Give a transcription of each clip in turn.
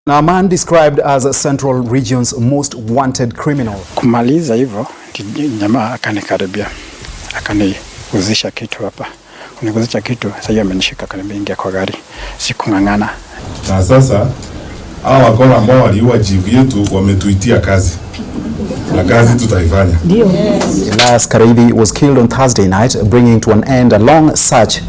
Now, a man described as a Central Region's most wanted criminal. Kumaliza hivyo, jamaa akanikaribia. Akanihuzisha kitu hapa. Kunihuzisha kitu, sasa yeye amenishika akaniambia ingia kwa gari. Sikung'ang'ana. Na sasa hao wakora ambao waliua jivu yetu wametuitia kazi. Na kazi tutaifanya. Elias Karithi was killed on Thursday night, bringing to an end a long search.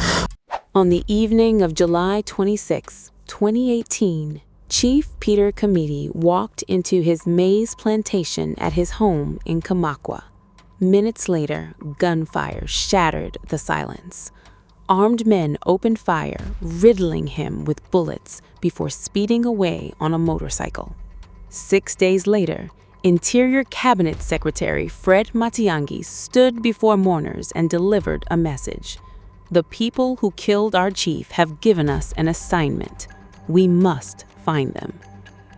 On the evening of July 26, 2018, Chief Peter Kamdi walked into his maize plantation at his home in Kamakwa. Minutes later, gunfire shattered the silence. Armed men opened fire, riddling him with bullets before speeding away on a motorcycle. 6 days later, Interior Cabinet Secretary Fred Matiang'i stood before mourners and delivered a message. The people who killed our chief have given us an assignment. We must find them.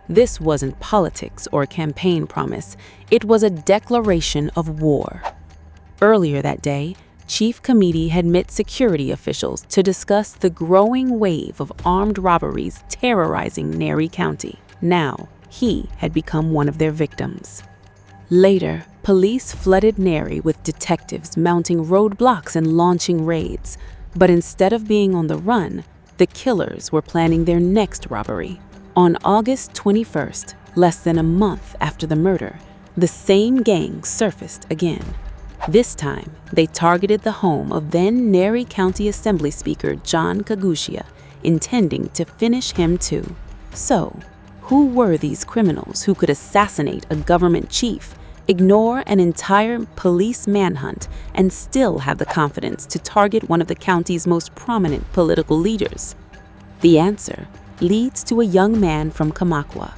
This wasn't politics or a campaign promise. It was a declaration of war. Earlier that day, Chief Kamdi had met security officials to discuss the growing wave of armed robberies terrorizing Nyeri County. Now, he had become one of their victims. Later, police flooded Nyeri with detectives mounting roadblocks and launching raids. But instead of being on the run, the killers were planning their next robbery. On August 21st, less than a month after the murder, the same gang surfaced again. This time, they targeted the home of then Nyeri County Assembly Speaker John Kagushia, intending to finish him too. So, who were these criminals who could assassinate a government chief, ignore an entire police manhunt, and still have the confidence to target one of the county's most prominent political leaders? The answer leads to a young man from Kamakwa,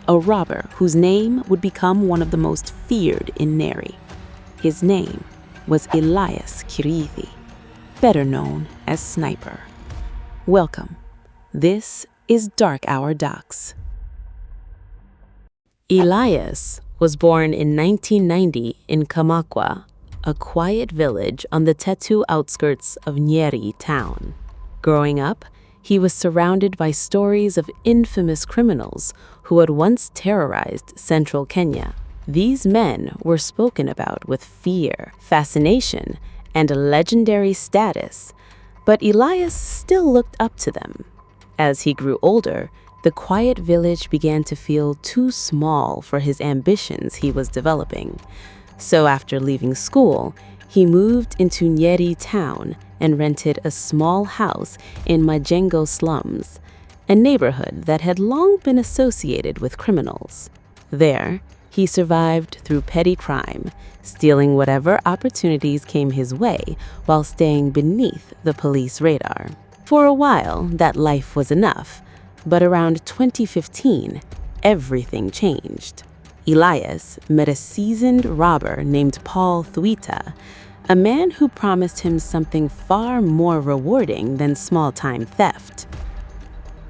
a robber whose name would become one of the most feared in Nyeri. His name was Elias Karithi, better known as Sniper. Welcome. This is Dark Hour Docs. Elias was born in 1990 in Kamakwa, a quiet village on the Tetu outskirts of Nyeri town. Growing up, he was surrounded by stories of infamous criminals who had once terrorized central Kenya. These men were spoken about with fear, fascination, and a legendary status, but Elias still looked up to them. As he grew older, the quiet village began to feel too small for his ambitions he was developing. So after leaving school, he moved into Nyeri town and rented a small house in Majengo slums, a neighborhood that had long been associated with criminals. There, he survived through petty crime, stealing whatever opportunities came his way while staying beneath the police radar. For a while, that life was enough. But around 2015, everything changed. Elias met a seasoned robber named Paul Thuita, a man who promised him something far more rewarding than small-time theft.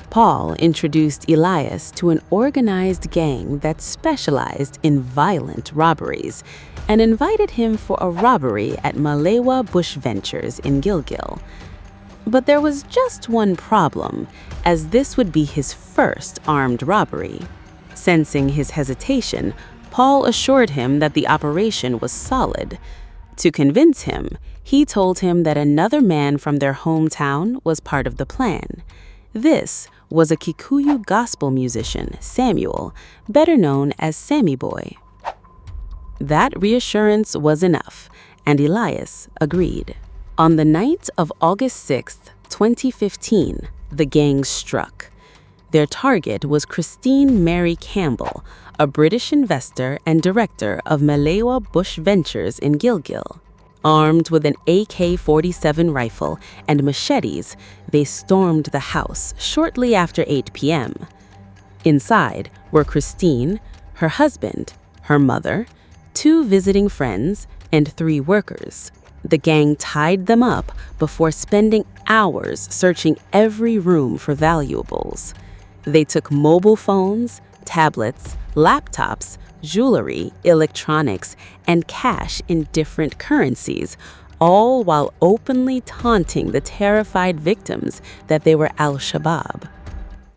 Paul introduced Elias to an organized gang that specialized in violent robberies and invited him for a robbery at Malewa Bush Ventures in Gilgil. But there was just one problem, as this would be his first armed robbery. Sensing his hesitation, Paul assured him that the operation was solid. To convince him, he told him that another man from their hometown was part of the plan. This was a Kikuyu gospel musician, Samuel, better known as Sammy Boy. That reassurance was enough, and Elias agreed. On the night of August 6, 2015, the gang struck. Their target was Christine Mary Campbell, a British investor and director of Malewa Bush Ventures in Gilgil. Armed with an AK-47 rifle and machetes, they stormed the house shortly after 8 p.m. Inside were Christine, her husband, her mother, 2 visiting friends, and 3 workers. The gang tied them up before spending hours searching every room for valuables. They took mobile phones, tablets, laptops, jewelry, electronics, and cash in different currencies, all while openly taunting the terrified victims that they were Al-Shabaab.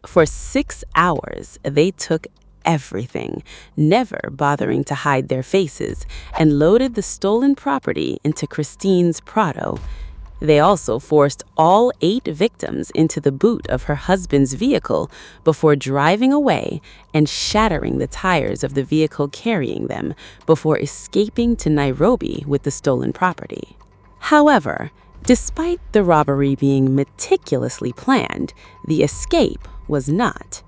For 6 hours, they took everything, never bothering to hide their faces, and loaded the stolen property into Christine's Prado. They also forced all 8 victims into the boot of her husband's vehicle before driving away and shattering the tires of the vehicle carrying them before escaping to Nairobi with the stolen property. However, despite the robbery being meticulously planned, the escape was not.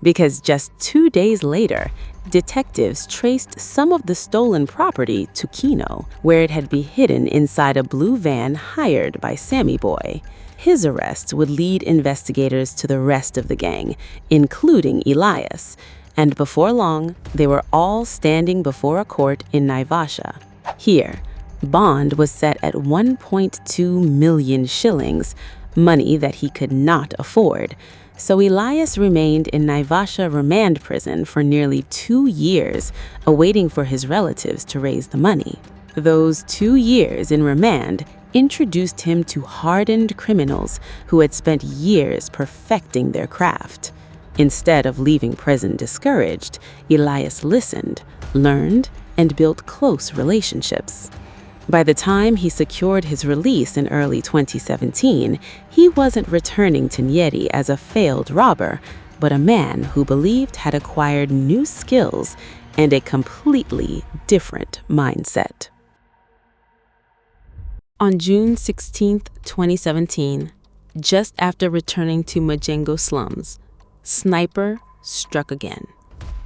Because just 2 days later, detectives traced some of the stolen property to Kino, where it had been hidden inside a blue van hired by Sammy Boy. His arrest would lead investigators to the rest of the gang, including Elias, and before long, they were all standing before a court in Naivasha. Here, bond was set at 1.2 million shillings, money that he could not afford. So Elias remained in Naivasha remand prison for nearly 2 years, awaiting for his relatives to raise the money. Those 2 years in remand introduced him to hardened criminals who had spent years perfecting their craft. Instead of leaving prison discouraged, Elias listened, learned, and built close relationships. By the time he secured his release in early 2017, he wasn't returning to Nyeri as a failed robber, but a man who believed had acquired new skills and a completely different mindset. On June 16, 2017, just after returning to Majengo slums, Sniper struck again.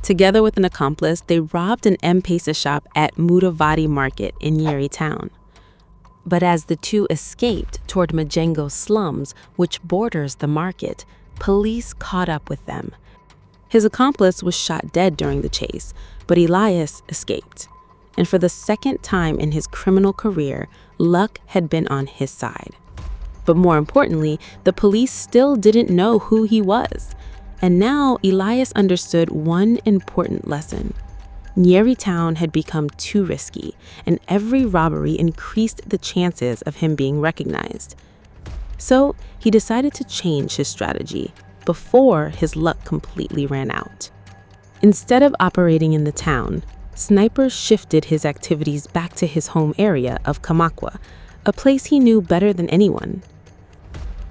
Together with an accomplice, they robbed an M-Pesa shop at Mudavadi Market in Nyeri town. But as the two escaped toward Majengo slums, which borders the market, police caught up with them. His accomplice was shot dead during the chase, but Elias escaped. And for the second time in his criminal career, luck had been on his side. But more importantly, the police still didn't know who he was. And now Elias understood one important lesson. Nyeri town had become too risky, and every robbery increased the chances of him being recognized. So he decided to change his strategy before his luck completely ran out. Instead of operating in the town, Sniper shifted his activities back to his home area of Kamakwa, a place he knew better than anyone.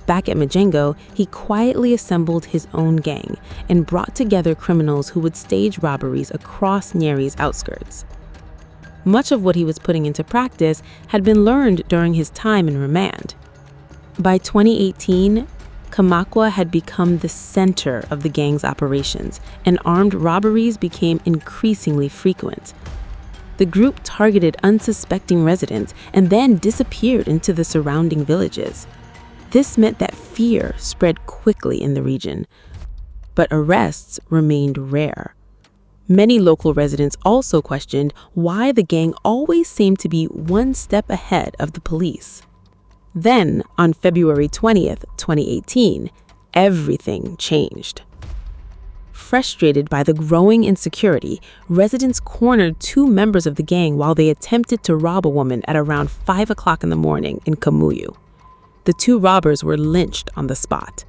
Back at Majengo, he quietly assembled his own gang and brought together criminals who would stage robberies across Nyeri's outskirts. Much of what he was putting into practice had been learned during his time in remand. By 2018, Kamakwa had become the center of the gang's operations, and armed robberies became increasingly frequent. The group targeted unsuspecting residents and then disappeared into the surrounding villages. This meant that fear spread quickly in the region, but arrests remained rare. Many local residents also questioned why the gang always seemed to be one step ahead of the police. Then, on February 20th, 2018, everything changed. Frustrated by the growing insecurity, residents cornered 2 members of the gang while they attempted to rob a woman at around 5 o'clock in the morning in Kamuyu. The 2 robbers were lynched on the spot,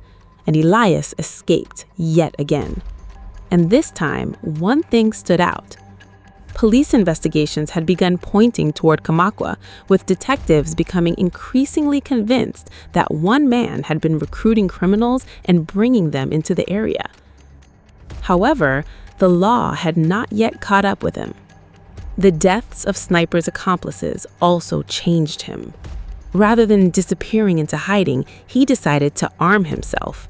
and Elias escaped yet again. And this time, one thing stood out. Police investigations had begun pointing toward Kamakwa, with detectives becoming increasingly convinced that one man had been recruiting criminals and bringing them into the area. However, the law had not yet caught up with him. The deaths of Sniper's accomplices also changed him. Rather than disappearing into hiding, he decided to arm himself.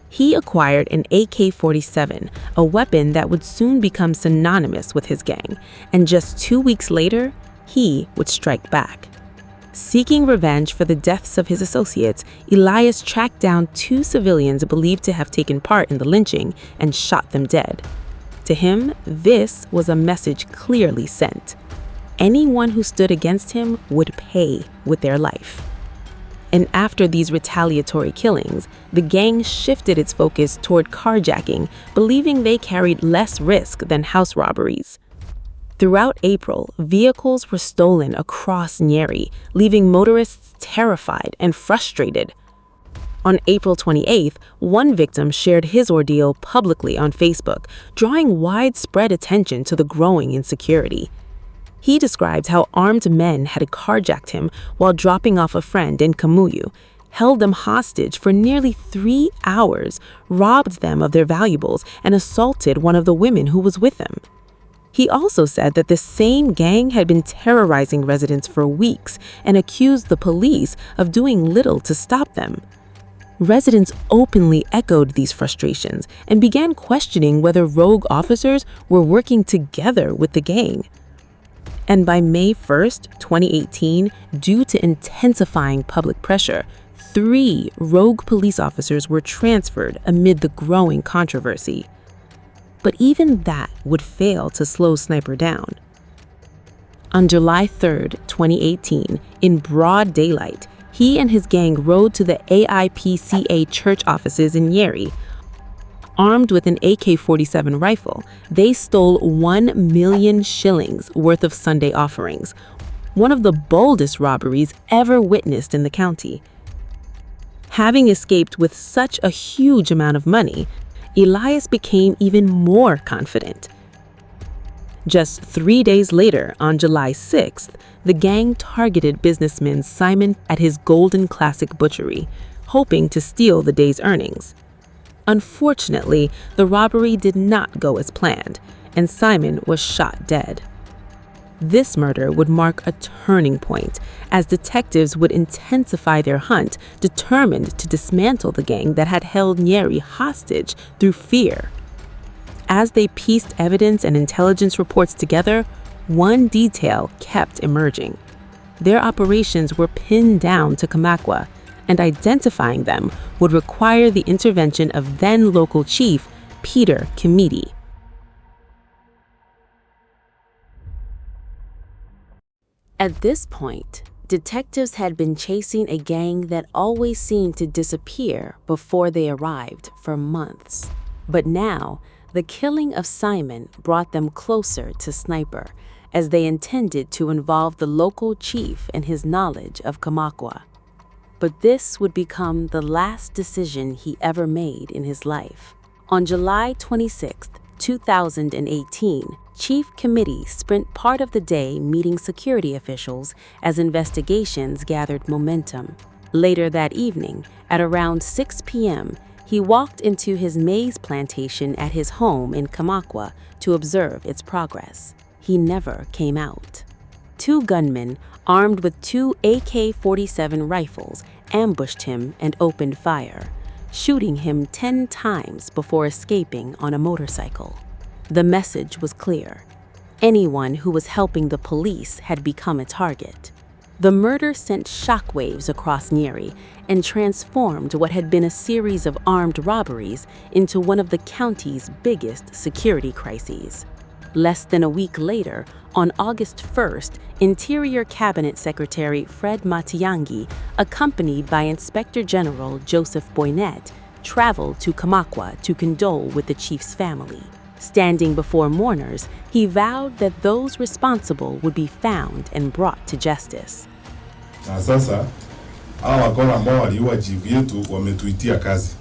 He acquired an AK-47, a weapon that would soon become synonymous with his gang, and just 2 weeks later, he would strike back. Seeking revenge for the deaths of his associates, Elias tracked down 2 civilians believed to have taken part in the lynching and shot them dead. To him, this was a message clearly sent. Anyone who stood against him would pay with their life. And after these retaliatory killings, the gang shifted its focus toward carjacking, believing they carried less risk than house robberies. Throughout April, vehicles were stolen across Nyeri, leaving motorists terrified and frustrated. On April 28th, one victim shared his ordeal publicly on Facebook, drawing widespread attention to the growing insecurity. He describes how armed men had carjacked him while dropping off a friend in Kamuyu, held them hostage for nearly 3 hours, robbed them of their valuables, and assaulted one of the women who was with them. He also said that the same gang had been terrorizing residents for weeks and accused the police of doing little to stop them. Residents openly echoed these frustrations and began questioning whether rogue officers were working together with the gang. And by May 1st, 2018, due to intensifying public pressure, 3 rogue police officers were transferred amid the growing controversy. But even that would fail to slow Sniper down. On July 3rd, 2018, in broad daylight, he and his gang rode to the AIPCA church offices in Nyeri. Armed with an AK-47 rifle, they stole 1 million shillings worth of Sunday offerings, one of the boldest robberies ever witnessed in the county. Having escaped with such a huge amount of money, Elias became even more confident. Just 3 days later, on July 6th, the gang targeted businessman Simon at his Golden Classic butchery, hoping to steal the day's earnings. Unfortunately, the robbery did not go as planned, and Simon was shot dead. This murder would mark a turning point, as detectives would intensify their hunt, determined to dismantle the gang that had held Nyeri hostage through fear. As they pieced evidence and intelligence reports together, one detail kept emerging. Their operations were pinned down to Kamakwa, and identifying them would require the intervention of then local chief Peter Kamdi. At this point, detectives had been chasing a gang that always seemed to disappear before they arrived for months. But now, the killing of Simon brought them closer to Sniper, as they intended to involve the local chief in his knowledge of Kamakwa. But this would become the last decision he ever made in his life. On July 26, 2018, Chief Kamdi spent part of the day meeting security officials as investigations gathered momentum. Later that evening, at around 6 p.m., he walked into his maize plantation at his home in Kamakwa to observe its progress. He never came out. 2 gunmen, armed with 2 AK-47 rifles, ambushed him and opened fire, shooting him 10 times before escaping on a motorcycle. The message was clear. Anyone who was helping the police had become a target. The murder sent shockwaves across Nyeri and transformed what had been a series of armed robberies into one of the county's biggest security crises. Less than a week later, on August 1st, Interior Cabinet Secretary Fred Matiang'i, accompanied by Inspector General Joseph Boynet, traveled to Kamakwa to condole with the chief's family. Standing before mourners, he vowed that those responsible would be found and brought to justice. Na sasa hawa wakora ambao waliua chief yetu wametuitia kazi.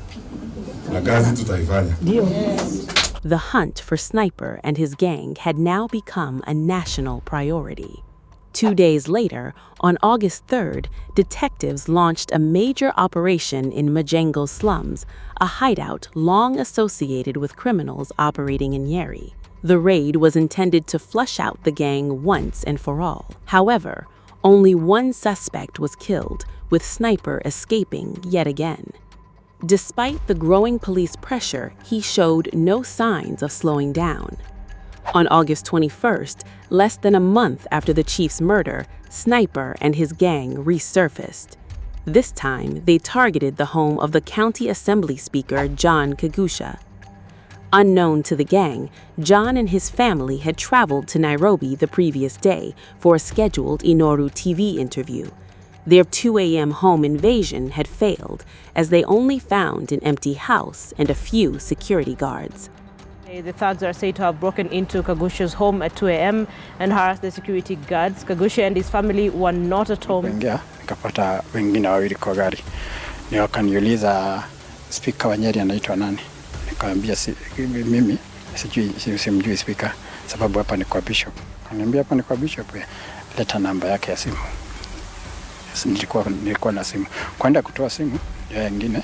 Na kazi tutaifanya. The hunt for Sniper and his gang had now become a national priority. 2 days later, on August 3rd, detectives launched a major operation in Majengo slums, a hideout long associated with criminals operating in Nyeri. The raid was intended to flush out the gang once and for all. However, only one suspect was killed, with Sniper escaping yet again. Despite the growing police pressure, he showed no signs of slowing down. On August 21st, less than a month after the chief's murder, Sniper and his gang resurfaced. This time, they targeted the home of the County Assembly Speaker, John Kagusha. Unknown to the gang, John and his family had traveled to Nairobi the previous day for a scheduled Inoru TV interview. Their 2 a.m. home invasion had failed, as they only found an empty house and a few security guards. The thugs are said to have broken into Kagusha's home at 2 a.m. and harassed the security guards. Kagusha and his family were not at home. Nikapata wengine wawili kwa gari. Ndio wakaniuliza speaker wa Nyeri anaitwa nani? Nikamwambia mimi simjui speaker, sababu hapa ni kwa bishop. Ananiambia hapa ni kwa bishop, leta namba yake ya simu. Nilikuwa na simu. Kwenda kutoa simu ya nyingine,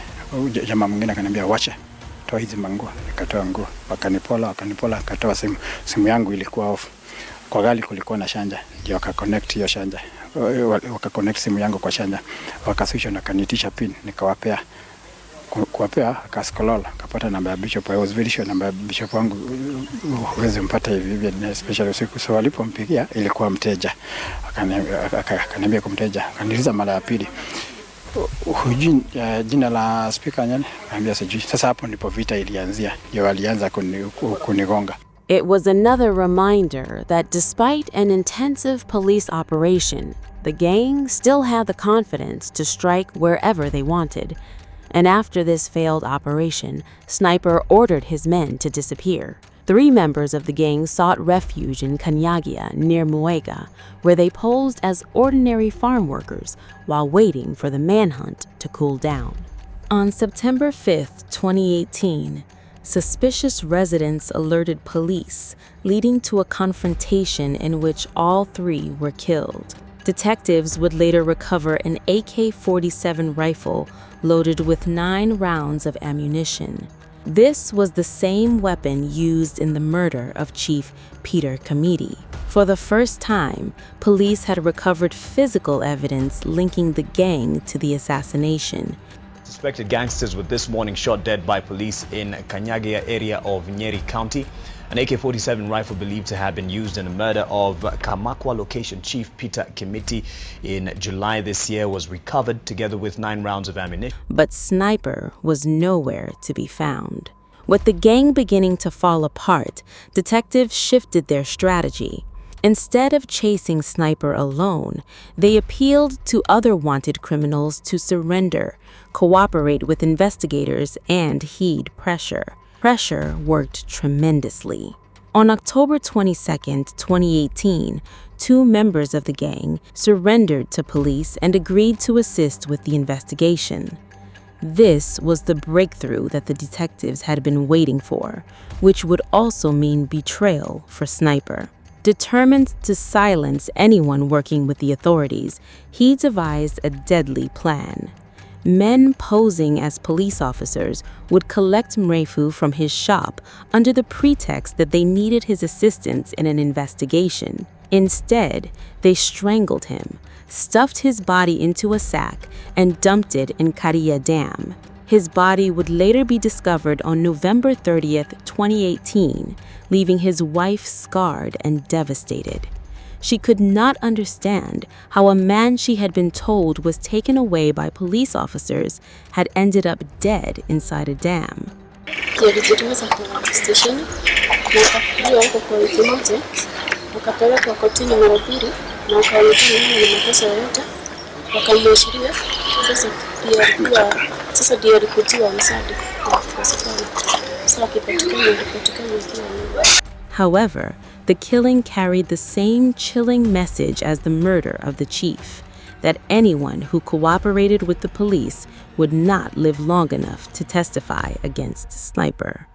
jamaa mwingine akaniambia wacha toa hizi manguo. Nikatoa nguo, wakanipola, akatoa simu. Simu yangu ilikuwa off. Kwa gari kulikuwa na shanja, ndio wakaconnect hiyo shanja. Wakaconnect simu yangu kwa shanja. Wakaswisha na kanitisha pin, nikawapea. Kuwapea akascroll, akapata namba ya bishop. I was very sure namba ya bishop wangu huwezi mpata hivi especially usiku. So walipompigia ilikuwa mteja. Akaniambia kwa mteja, akaniuliza mara ya pili, hujui jina la speaker nani? Akaniambia sijui. Sasa hapo ndipo vita ilianzia. Ndio walianza kunigonga. It was another reminder that despite an intensive police operation, the gang still had the confidence to strike wherever they wanted. And after this failed operation, Sniper ordered his men to disappear. 3 members of the gang sought refuge in Kanyagia near Muega, where they posed as ordinary farm workers while waiting for the manhunt to cool down. On September 5th, 2018, suspicious residents alerted police, leading to a confrontation in which all 3 were killed. Detectives would later recover an AK-47 rifle loaded with 9 rounds of ammunition. This was the same weapon used in the murder of Chief Peter Kamdi. For the first time, police had recovered physical evidence linking the gang to the assassination. Suspected gangsters were this morning shot dead by police in Kanyagia area of Nyeri County. An AK-47 rifle believed to have been used in the murder of Kamakwa location Chief Peter Kamdi in July this year was recovered together with 9 rounds of ammunition. But Sniper was nowhere to be found. With the gang beginning to fall apart, detectives shifted their strategy. Instead of chasing Sniper alone, they appealed to other wanted criminals to surrender, cooperate with investigators, and heed pressure. Pressure worked tremendously. On October 22, 2018, 2 members of the gang surrendered to police and agreed to assist with the investigation. This was the breakthrough that the detectives had been waiting for, which would also mean betrayal for Sniper. Determined to silence anyone working with the authorities, he devised a deadly plan. Men posing as police officers would collect Mrefu from his shop under the pretext that they needed his assistance in an investigation. Instead, they strangled him, stuffed his body into a sack, and dumped it in Karia Dam. His body would later be discovered on November 30th, 2018, leaving his wife scarred and devastated. She could not understand how a man she had been told was taken away by police officers had ended up dead inside a dam. However, the killing carried the same chilling message as the murder of the chief, that anyone who cooperated with the police would not live long enough to testify against Sniper.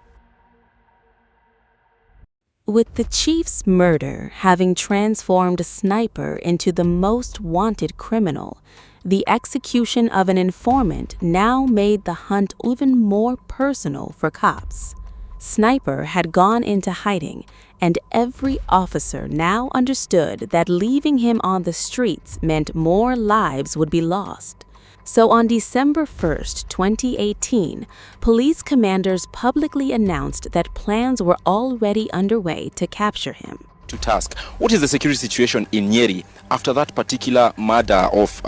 With the chief's murder having transformed Sniper into the most wanted criminal, the execution of an informant now made the hunt even more personal for cops. Sniper had gone into hiding, and every officer now understood that leaving him on the streets meant more lives would be lost. So on December 1st, 2018, police commanders publicly announced that plans were already underway to capture him. To task. What is the security situation in Nyeri after that particular murder of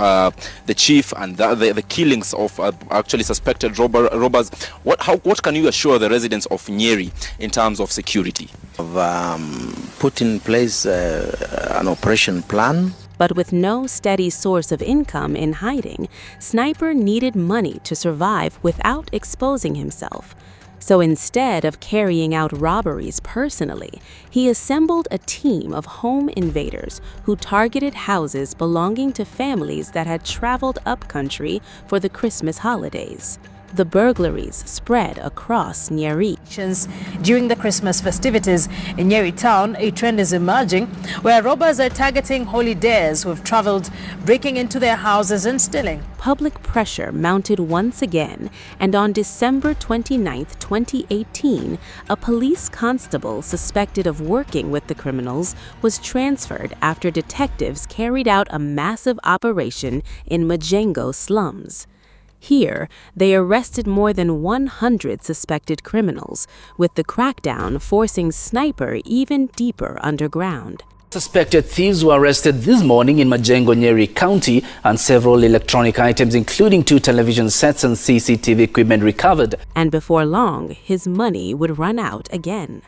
the chief and the killings of actually suspected robbers? What can you assure the residents of Nyeri in terms of security? I've put in place an operation plan. But with no steady source of income in hiding, Sniper needed money to survive without exposing himself. So instead of carrying out robberies personally, he assembled a team of home invaders who targeted houses belonging to families that had traveled upcountry for the Christmas holidays. The burglaries spread across Nyeri. During the Christmas festivities in Nyeri town, a trend is emerging where robbers are targeting holidays who have traveled, breaking into their houses and stealing. Public pressure mounted once again, and on December 29, 2018, a police constable suspected of working with the criminals was transferred after detectives carried out a massive operation in Majengo slums. Here, they arrested more than 100 suspected criminals, with the crackdown forcing Sniper even deeper underground. Suspected thieves were arrested this morning in Majengo, Nyeri County, and several electronic items, including 2 television sets and CCTV equipment, recovered. And before long, his money would run out again.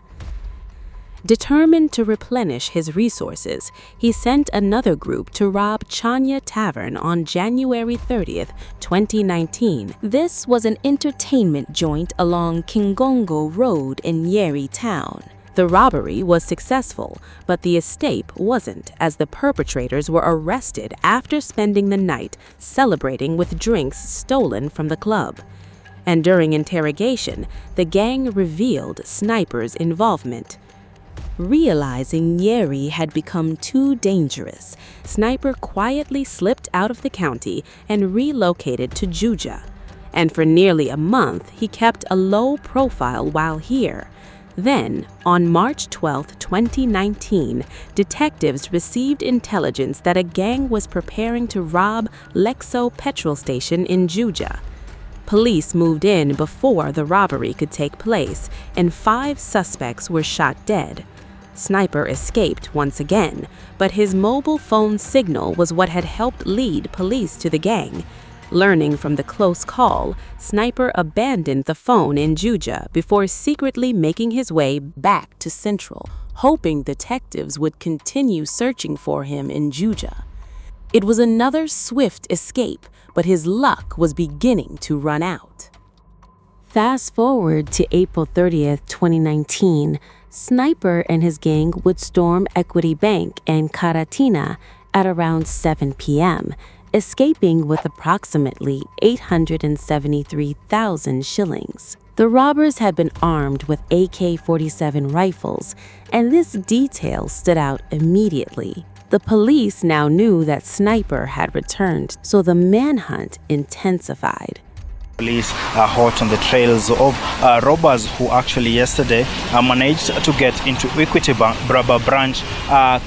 Determined to replenish his resources, he sent another group to rob Chanya Tavern on January 30th, 2019. This was an entertainment joint along Kingongo Road in Nyeri town. The robbery was successful, but the escape wasn't, as the perpetrators were arrested after spending the night celebrating with drinks stolen from the club. And during interrogation, the gang revealed Sniper's involvement. Realizing Nyeri had become too dangerous, Sniper quietly slipped out of the county and relocated to Juja. And for nearly a month, he kept a low profile while here. Then, on March 12, 2019, detectives received intelligence that a gang was preparing to rob Lexo petrol station in Juja. Police moved in before the robbery could take place, and 5 suspects were shot dead. Sniper escaped once again, but his mobile phone signal was what had helped lead police to the gang. Learning from the close call, Sniper abandoned the phone in Juja before secretly making his way back to Central, hoping detectives would continue searching for him in Juja. It was another swift escape, but his luck was beginning to run out. Fast forward to April 30th, 2019, Sniper and his gang would storm Equity Bank Karatina at around 7 p.m., escaping with approximately 873,000 shillings. The robbers had been armed with AK-47 rifles, and this detail stood out immediately. The police now knew that Sniper had returned, so the manhunt intensified. Police are hot on the trails of robbers who actually yesterday managed to get into Equity Bank branch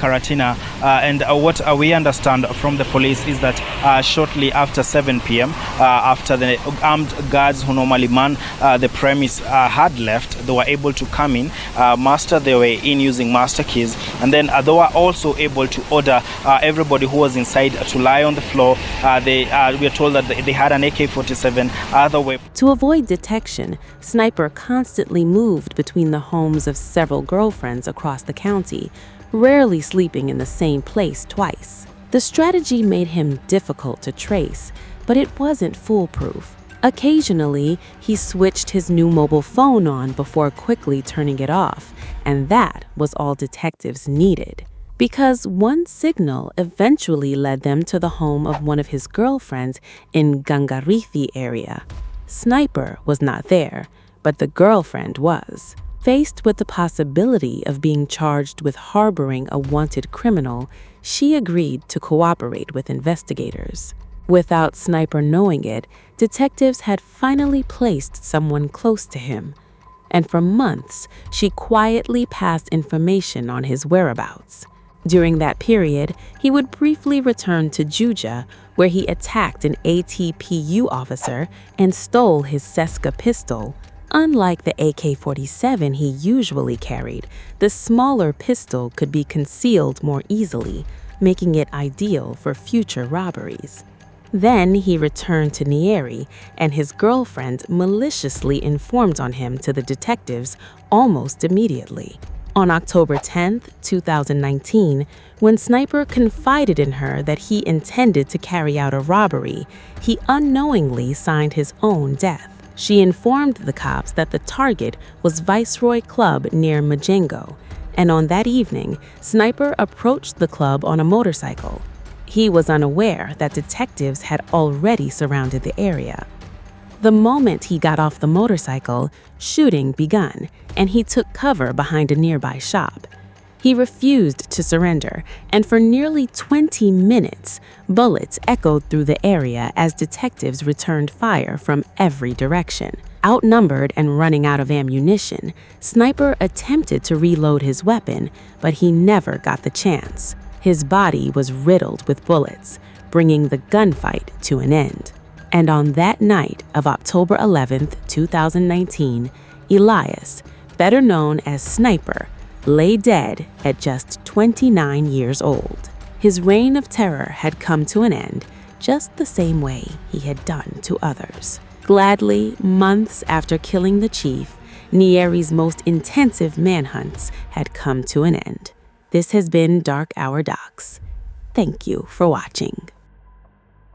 Karatina, and what we understand from the police is that shortly after 7 p.m. After the armed guards who normally man the premise had left, they were able to come in, master their way in using master keys, and then they were also able to order everybody who was inside to lie on the floor. We are told that they had an AK-47. To avoid detection, Sniper constantly moved between the homes of several girlfriends across the county, rarely sleeping in the same place twice. The strategy made him difficult to trace, but it wasn't foolproof. Occasionally, he switched his new mobile phone on before quickly turning it off, and that was all detectives needed. Because one signal eventually led them to the home of one of his girlfriends in Gangarithi area. Sniper was not there, but the girlfriend was. Faced with the possibility of being charged with harboring a wanted criminal, she agreed to cooperate with investigators. Without Sniper knowing it, detectives had finally placed someone close to him. And for months, she quietly passed information on his whereabouts. During that period, he would briefly return to Juja, where he attacked an ATPU officer and stole his Seska pistol. Unlike the AK-47 he usually carried, the smaller pistol could be concealed more easily, making it ideal for future robberies. Then he returned to Nyeri, and his girlfriend maliciously informed on him to the detectives almost immediately. On October 10, 2019, when Sniper confided in her that he intended to carry out a robbery, he unknowingly signed his own death. She informed the cops that the target was Viceroy Club near Majengo, and on that evening, Sniper approached the club on a motorcycle. He was unaware that detectives had already surrounded the area. The moment he got off the motorcycle, shooting began, and he took cover behind a nearby shop. He refused to surrender, and for nearly 20 minutes, bullets echoed through the area as detectives returned fire from every direction. Outnumbered and running out of ammunition, Sniper attempted to reload his weapon, but he never got the chance. His body was riddled with bullets, bringing the gunfight to an end. And on that night of October 11th, 2019, Elias, better known as Sniper, lay dead at just 29 years old. His reign of terror had come to an end just the same way he had done to others. Gladly, months after killing the chief, Nyeri's most intensive manhunts had come to an end. This has been Dark Hour Docs. Thank you for watching.